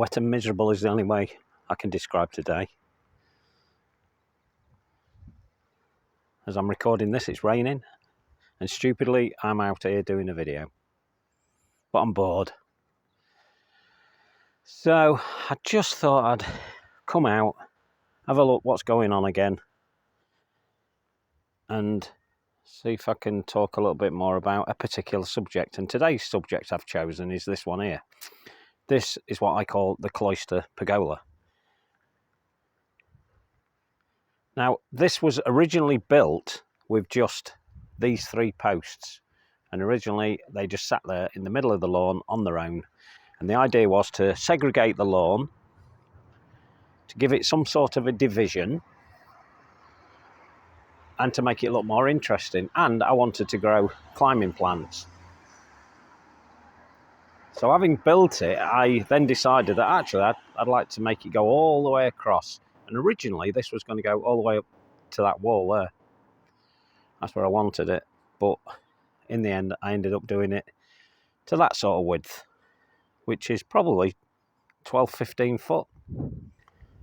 wet and miserable is the only way I can describe today. As I'm recording this, it's raining, and stupidly, I'm out here doing a video. But I'm bored. So, I just thought I'd come out, have a look what's going on again, and see if I can talk a little bit more about a particular subject. And today's subject I've chosen is this one here. This is what I call the Cloister Pergola. Now, this was originally built with just these 3 posts. And originally, they just sat there in the middle of the lawn on their own. And the idea was to segregate the lawn, to give it some sort of a division, and to make it look more interesting. And I wanted to grow climbing plants. So having built it, I then decided that actually I'd like to make it go all the way across. And originally this was going to go all the way up to that wall there. That's where I wanted it. But in the end, I ended up doing it to that sort of width, which is probably 12, 15 foot,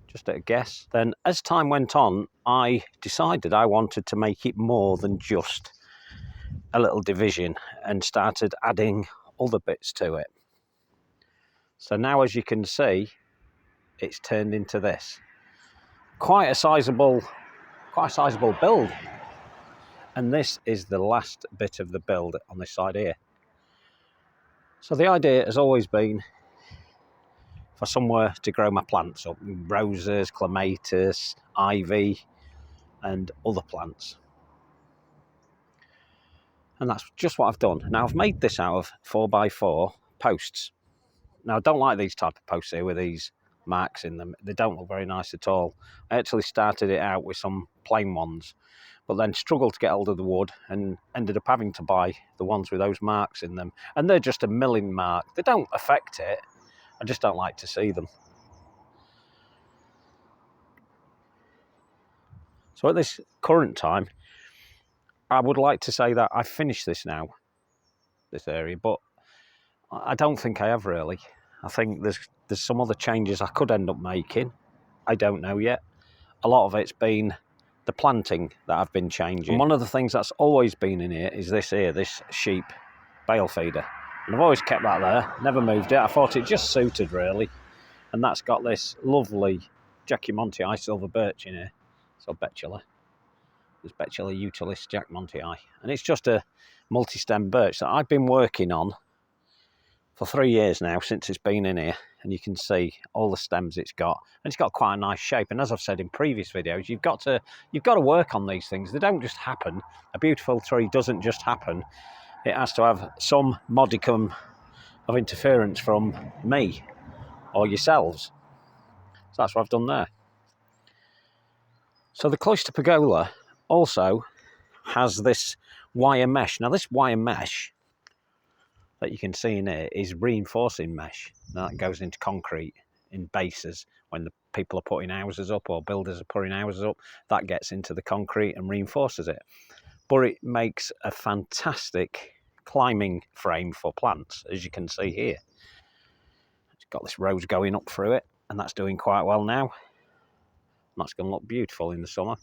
just at a guess. Then as time went on, I decided I wanted to make it more than just a little division and started adding other bits to it. So now, as you can see, it's turned into this. Quite a sizable build. And this is the last bit of the build on this side here. So the idea has always been for somewhere to grow my plants up. Roses, clematis, ivy, and other plants. And that's just what I've done. Now I've made this out of 4x4 posts. Now I don't like these type of posts here with these marks in them. They don't look very nice at all. I actually started it out with some plain ones, but then struggled to get hold of the wood and ended up having to buy the ones with those marks in them. And they're just a milling mark. They don't affect it. I just don't like to see them. So at this current time, I would like to say that I've finished this now, this area, but I don't think I have really. I think there's some other changes I could end up making. I don't know yet. A lot of it's been the planting that I've been changing. And one of the things that's always been in here is this here, this sheep bale feeder. And I've always kept that there, never moved it. I thought it just suited really. And that's got this lovely Jackie Monte silver birch in here. So Betula. There's Betula utilis Jack Monte. And it's just a multi-stem birch that I've been working on for 3 years now since it's been in here. And you can see all the stems it's got. And it's got quite a nice shape. And as I've said in previous videos, you've got to work on these things. They don't just happen. A beautiful tree doesn't just happen. It has to have some modicum of interference from me or yourselves. So that's what I've done there. So the Cloister Pergola also has this wire mesh. Now this wire mesh that you can see in here is reinforcing mesh. Now that goes into concrete in bases when the people are putting houses up or builders are putting houses up. That gets into the concrete and reinforces it. But it makes a fantastic climbing frame for plants, as you can see here. It's got this rose going up through it, and that's doing quite well now. And that's going to look beautiful in the summer,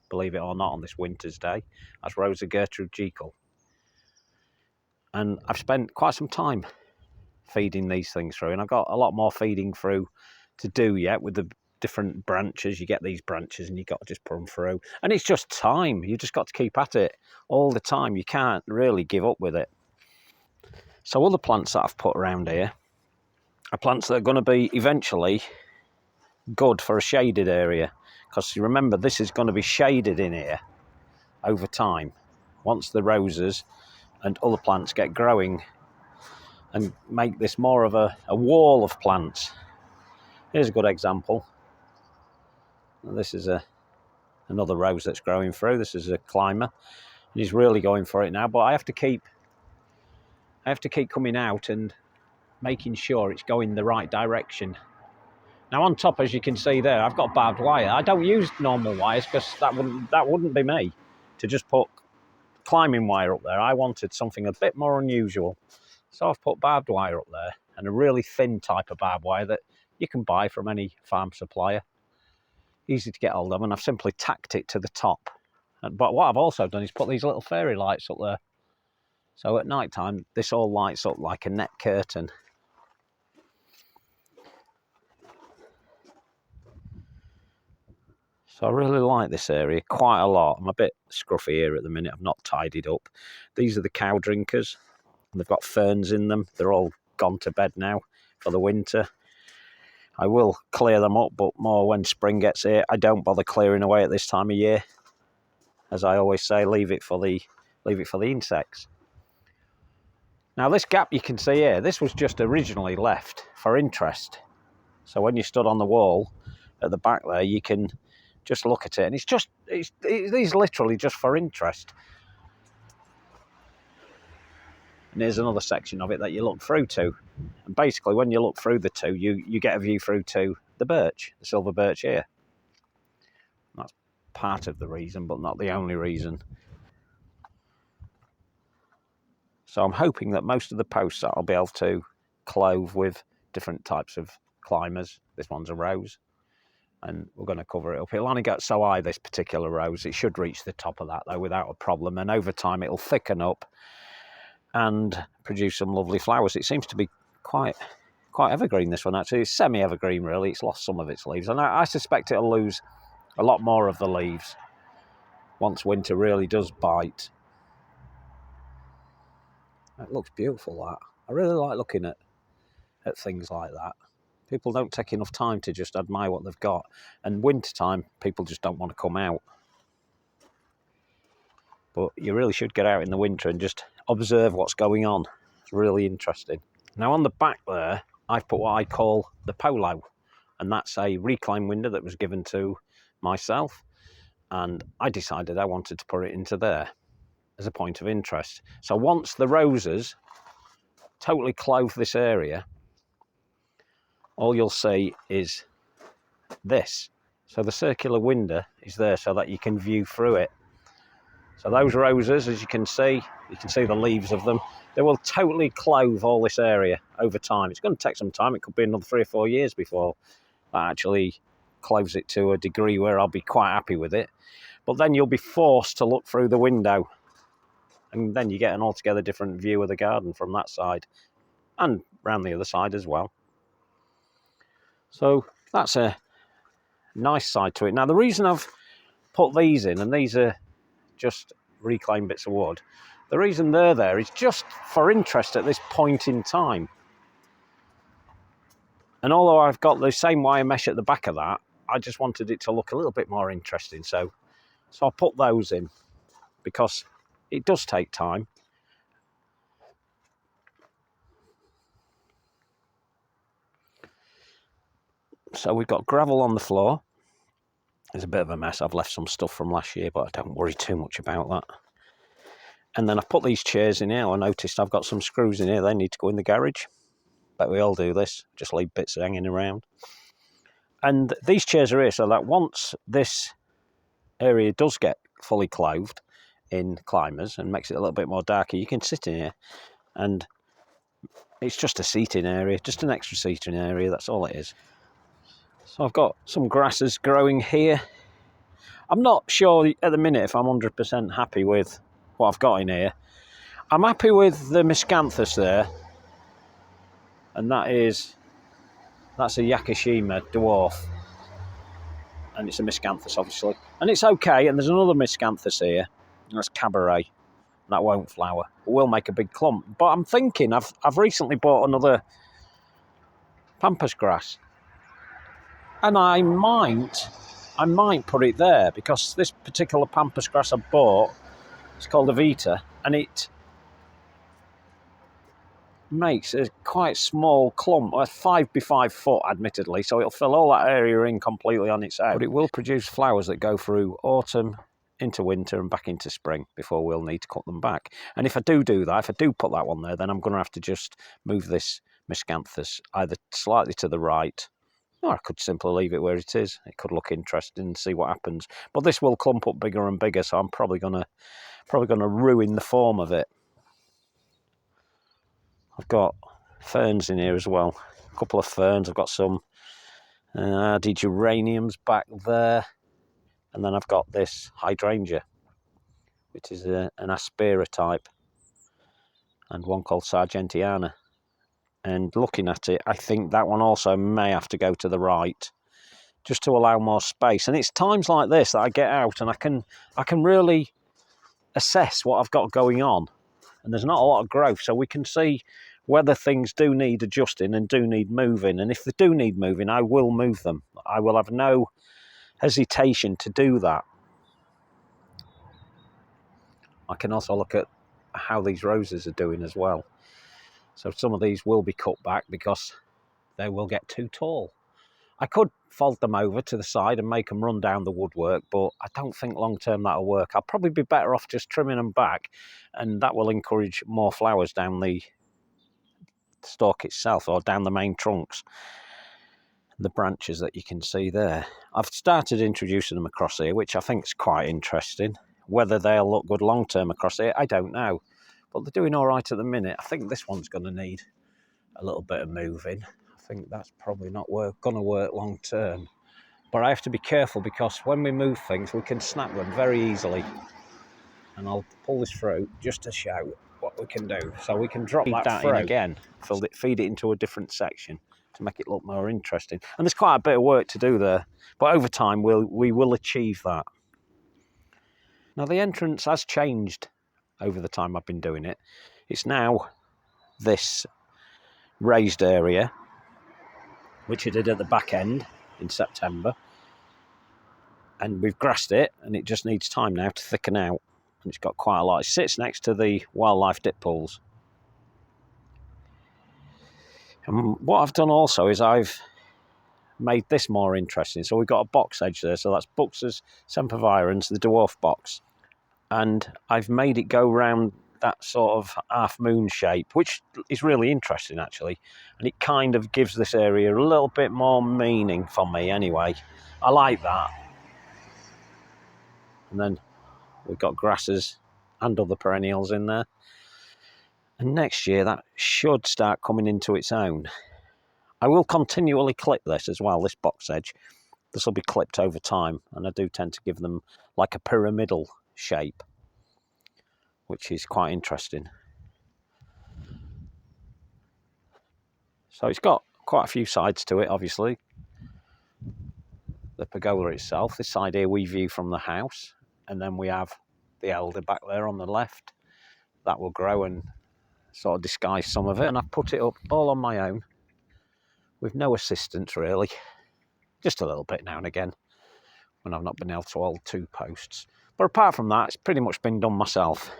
believe it or not, on this winter's day. That's Rosa Gertrude Jekyll. And I've spent quite some time feeding these things through, and I've got a lot more feeding through to do yet with the different branches. You get these branches and you've got to just put them through. And it's just time. You just got to keep at it all the time. You can't really give up with it. So other plants that I've put around here are plants that are going to be eventually good for a shaded area. Because you remember, this is going to be shaded in here over time. Once the roses and other plants get growing and make this more of a wall of plants. Here's a good example. This is another rose that's growing through. This is a climber. He's really going for it now, but I have to keep coming out and making sure it's going the right direction. Now on top, as you can see there, I've got barbed wire. I don't use normal wires because that wouldn't be me to just put climbing wire up there. I wanted something a bit more unusual. So I've put barbed wire up there, and a really thin type of barbed wire that you can buy from any farm supplier. Easy to get hold of, and I've simply tacked it to the top. But what I've also done is put these little fairy lights up there. So at night time, this all lights up like a net curtain. So I really like this area quite a lot. I'm a bit scruffy here at the minute. I've not tidied up. These are the cow drinkers. They've got ferns in them. They're all gone to bed now for the winter. I will clear them up, but more when spring gets here. I don't bother clearing away at this time of year. As I always say, leave it for the insects. Now this gap you can see here, this was just originally left for interest. So when you stood on the wall at the back there, you can just look at it, and it's literally just for interest. And here's another section of it that you look through to. And basically when you look through the two, you get a view through to the birch, the silver birch here. That's part of the reason, but not the only reason. So I'm hoping that most of the posts I'll be able to clove with different types of climbers. This one's a rose, and we're going to cover it up. It'll only get so high, this particular rose. It should reach the top of that though without a problem, and over time it'll thicken up and produce some lovely flowers. It seems to be quite evergreen, this one actually. It's semi-evergreen really. It's lost some of its leaves, and I suspect it'll lose a lot more of the leaves once winter really does bite. It looks beautiful, that. I really like looking at things like that. People don't take enough time to just admire what they've got, and wintertime people just don't want to come out. But you really should get out in the winter and just observe what's going on. It's really interesting. Now on the back there, I've put what I call the polo, and that's a recline window that was given to myself, and I decided I wanted to put it into there as a point of interest. So once the roses totally clothe this area, all you'll see is this. So the circular window is there so that you can view through it. So those roses, as you can see the leaves of them. They will totally clothe all this area over time. It's going to take some time. It could be another 3 or 4 years before that actually clothes it to a degree where I'll be quite happy with it. But then you'll be forced to look through the window, and then you get an altogether different view of the garden from that side and round the other side as well. So that's a nice side to it. Now the reason I've put these in, and these are just reclaimed bits of wood, the reason they're there is just for interest at this point in time. And although I've got the same wire mesh at the back of that, I just wanted it to look a little bit more interesting. So I put those in because it does take time. So we've got gravel on the floor. It's a bit of a mess. I've left some stuff from last year, but I don't worry too much about that. And then I've put these chairs in here. I noticed I've got some screws in here. They need to go in the garage. Bet we all do this. Just leave bits hanging around. And these chairs are here so that once this area does get fully clothed in climbers and makes it a little bit more darker, you can sit in here. And it's just a seating area, just an extra seating area. That's all it is. So I've got some grasses growing here. I'm not sure at the minute if I'm 100% happy with what I've got in here. I'm happy with the miscanthus there, and that's a Yakushima dwarf, and it's a miscanthus obviously, and it's okay. And there's another miscanthus here, and that's cabaret. That won't flower, but will make a big clump. But I'm thinking I've recently bought another pampas grass, and I might put it there, because this particular pampas grass I bought, it's called Avita, and it makes a quite small clump, 5 by 5 foot admittedly, so it'll fill all that area in completely on its own. But it will produce flowers that go through autumn, into winter and back into spring before we'll need to cut them back. And if I do that, if I do put that one there, then I'm going to have to just move this miscanthus either slightly to the right, or I could simply leave it where it is. It could look interesting and see what happens. But this will clump up bigger and bigger, so I'm probably gonna ruin the form of it. I've got ferns in here as well. A couple of ferns. I've got some The geraniums back there. And then I've got this hydrangea, which is an Aspera type, and one called Sargentiana. And looking at it, I think that one also may have to go to the right, just to allow more space. And it's times like this that I get out and I can really assess what I've got going on. And there's not a lot of growth, so we can see whether things do need adjusting and do need moving. And if they do need moving, I will move them. I will have no hesitation to do that. I can also look at how these roses are doing as well. So some of these will be cut back because they will get too tall. I could fold them over to the side and make them run down the woodwork, but I don't think long term that'll work. I'll probably be better off just trimming them back, and that will encourage more flowers down the stalk itself, or down the main trunks, the branches that you can see there. I've started introducing them across here, which I think is quite interesting. Whether they'll look good long term across here, I don't know, but they're doing all right at the minute. I think this one's going to need a little bit of moving. I think that's probably not going to work long term, but I have to be careful because when we move things we can snap them very easily. And I'll pull this through just to show what we can do. So we can drop that in again, feed it into a different section to make it look more interesting. And there's quite a bit of work to do there, but over time we will achieve that. Now the entrance has changed over the time I've been doing it. It's now this raised area, which I did at the back end in September, and we've grassed it, and it just needs time now to thicken out. And it's got quite a lot. It sits next to the wildlife dip pools. And what I've done also is I've made this more interesting. So we've got a box edge there. So that's Buxus sempervirens, the dwarf box. And I've made it go round that sort of half moon shape, which is really interesting actually. And it kind of gives this area a little bit more meaning for me anyway. I like that. And then we've got grasses and other perennials in there. And next year that should start coming into its own. I will continually clip this as well, this box edge. This will be clipped over time, and I do tend to give them like a pyramidal shape, which is quite interesting. So it's got quite a few sides to it, obviously. The pergola itself, this side here we view from the house, and then we have the elder back there on the left. That will grow and sort of disguise some of it, and I've put it up all on my own with no assistance really, just a little bit now and again when I've not been able to hold 2 posts. But apart from that, it's pretty much been done myself.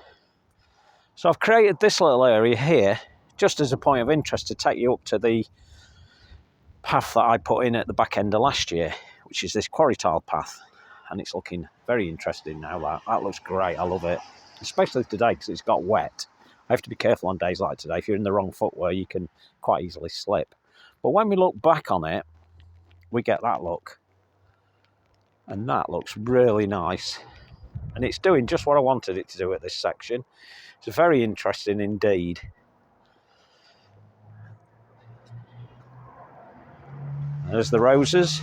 So I've created this little area here just as a point of interest to take you up to the path that I put in at the back end of last year, which is this quarry tile path, and it's looking very interesting now. That looks great. I love it, especially today because it's got wet. I have to be careful on days like today. If you're in the wrong footwear, you can quite easily slip. But when we look back on it, we get that look. And that looks really nice. And it's doing just what I wanted it to do at this section. It's very interesting indeed. There's the roses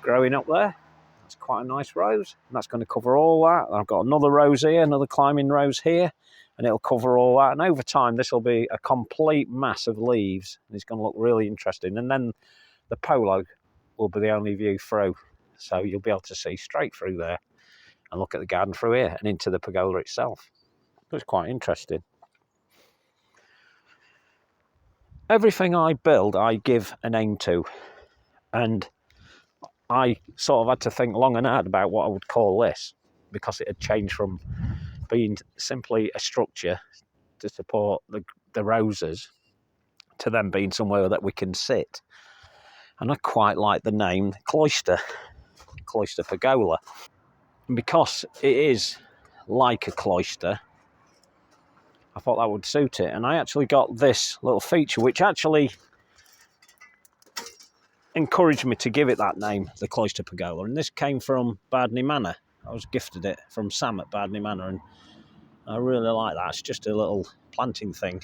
growing up there. That's quite a nice rose. And that's going to cover all that. I've got another rose here, another climbing rose here. And it'll cover all that. And over time, this will be a complete mass of leaves. And it's going to look really interesting. And then the polo will be the only view through. So you'll be able to see straight through there and look at the garden through here and into the pergola itself. It's quite interesting. Everything I build, I give a name to. And I sort of had to think long and hard about what I would call this, because it had changed from being simply a structure to support the roses to them being somewhere that we can sit. And I quite like the name Cloister Pergola. And because it is like a cloister, I thought that would suit it. And I actually got this little feature, which actually encouraged me to give it that name, the Cloister Pergola. And this came from Bardney Manor. I was gifted it from Sam at Bardney Manor, and I really like that. It's just a little planting thing.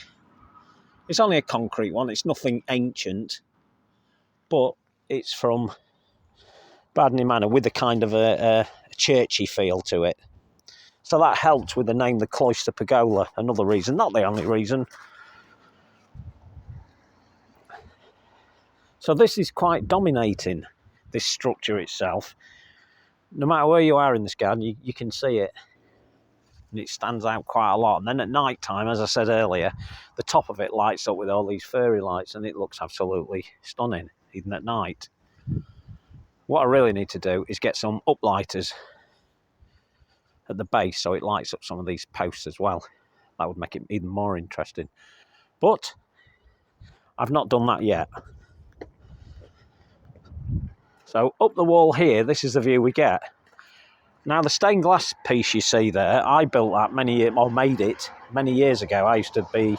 It's only a concrete one. It's nothing ancient, but it's from Bardney Manor with a kind of a churchy feel to it. So that helped with the name, the Cloister Pergola. Another reason, not the only reason. So this is quite dominating, this structure itself. No matter where you are in this garden, you can see it. And it stands out quite a lot. And then at night time, as I said earlier, the top of it lights up with all these fairy lights, and it looks absolutely stunning, even at night. What I really need to do is get some uplighters at the base so it lights up some of these posts as well. That would make it even more interesting. But I've not done that yet. So up the wall here, this is the view we get. Now the stained glass piece you see there, I built that made it many years ago. I used to be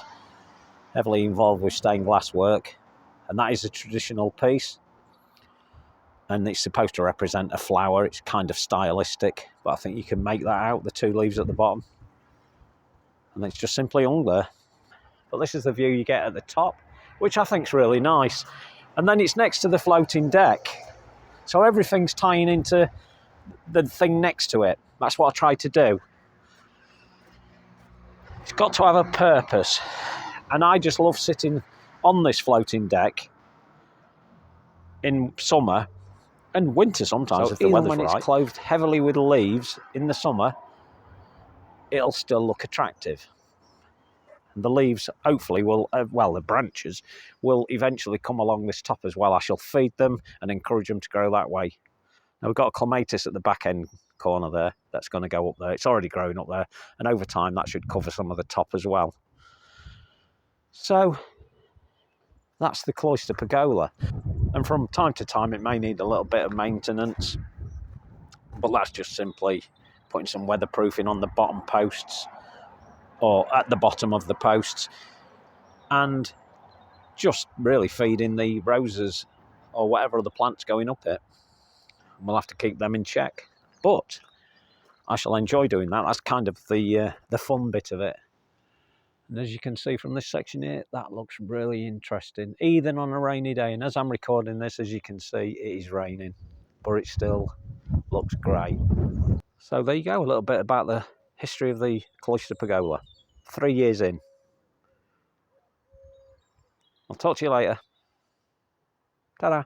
heavily involved with stained glass work, and that is a traditional piece. And it's supposed to represent a flower. It's kind of stylistic, but I think you can make that out, the two leaves at the bottom. And it's just simply hung there. But this is the view you get at the top, which I think is really nice. And then it's next to the floating deck. So everything's tying into the thing next to it. That's what I tried to do. It's got to have a purpose. And I just love sitting on this floating deck in summer and winter sometimes, so if the weather's right. Even when it's clothed heavily with leaves in the summer, it'll still look attractive. And the leaves hopefully will, the branches will eventually come along this top as well. I shall feed them and encourage them to grow that way. Now we've got a clematis at the back end corner there that's going to go up there. It's already growing up there, and over time that should cover some of the top as well. So that's the Cloister Pergola. And from time to time it may need a little bit of maintenance, but that's just simply putting some weatherproofing on the bottom posts or at the bottom of the posts, and just really feeding the roses or whatever other plants going up it. We'll have to keep them in check, but I shall enjoy doing that. That's kind of the fun bit of it. And as you can see from this section here, that looks really interesting, even on a rainy day. And as I'm recording this, as you can see, it is raining, but it still looks great. So there you go, a little bit about the history of the Cloister Pergola. 3 years in. I'll talk to you later. Ta-da.